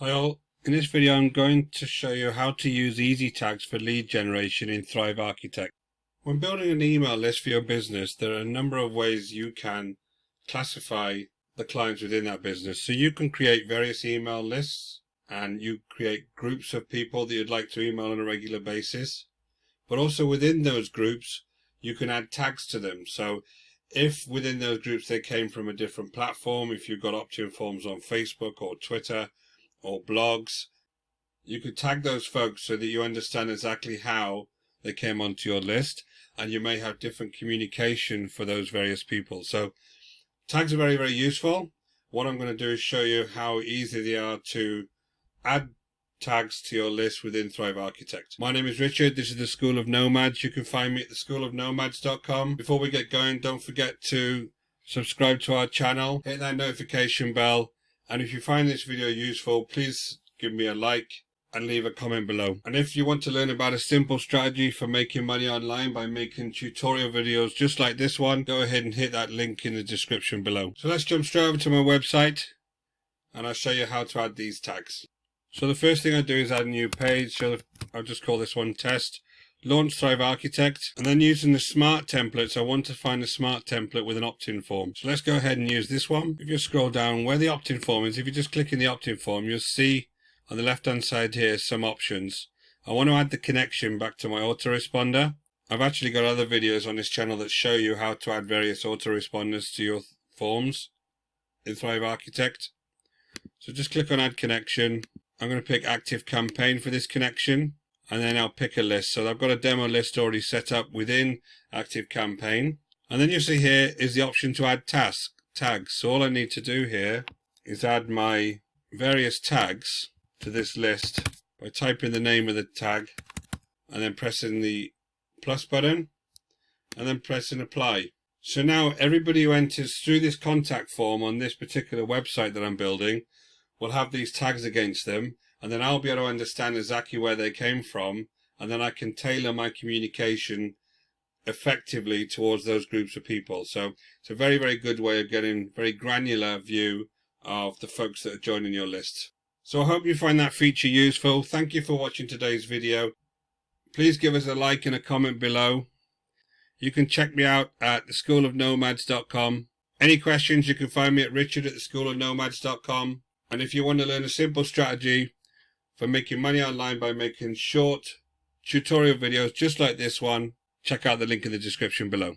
Hi all, in this video I'm going to show you how to use easy tags for lead generation in Thrive Architect. When building an email list for your business, there are a number of ways you can classify the clients within that business. So you can create various email lists and you create groups of people that you'd like to email on a regular basis. But also within those groups, you can add tags to them. So if within those groups they came from a different platform, if you've got opt-in forms on Facebook or Twitter, or blogs, you could tag those folks so that you understand exactly how they came onto your list, and you may have different communication for those various people. So tags are very, very useful. What I'm going to do is show you how easy they are to add tags to your list within Thrive Architect. My name is Richard. This is the School of Nomads. You can find me at theschoolofnomads.com. Before we get going, don't forget to subscribe to our channel, hit that notification bell, and if you find this video useful, please give me a like and leave a comment below. And if you want to learn about a simple strategy for making money online by making tutorial videos just like this one, go ahead and hit that link in the description below. So let's jump straight over to my website and I'll show you how to add these tags. So the first thing I do is add a new page. So I'll just call this one test. Launch Thrive Architect, and then using the smart templates, I want to find a smart template with an opt-in form. So let's go ahead and use this one. If you scroll down where the opt-in form is, if you just click in the opt-in form, you'll see on the left hand side here some options. I want to add the connection back to my autoresponder. I've actually got other videos on this channel that show you how to add various autoresponders to your forms in Thrive Architect. So just click on add connection. I'm going to pick active campaign for this connection, and then I'll pick a list. So I've got a demo list already set up within Active Campaign. And then you see here is the option to add tags. So all I need to do here is add my various tags to this list by typing the name of the tag and then pressing the plus button and then pressing apply. So now everybody who enters through this contact form on this particular website that I'm building will have these tags against them. And then I'll be able to understand exactly where they came from, and then I can tailor my communication effectively towards those groups of people. So it's a very, very good way of getting very granular view of the folks that are joining your list. So I hope you find that feature useful. Thank you for watching today's video. Please give us a like and a comment below. You can check me out at theschoolofnomads.com. Any questions, you can find me at richard@theschoolofnomads.com. And if you want to learn a simple strategy for making money online by making short tutorial videos just like this one, check out the link in the description below.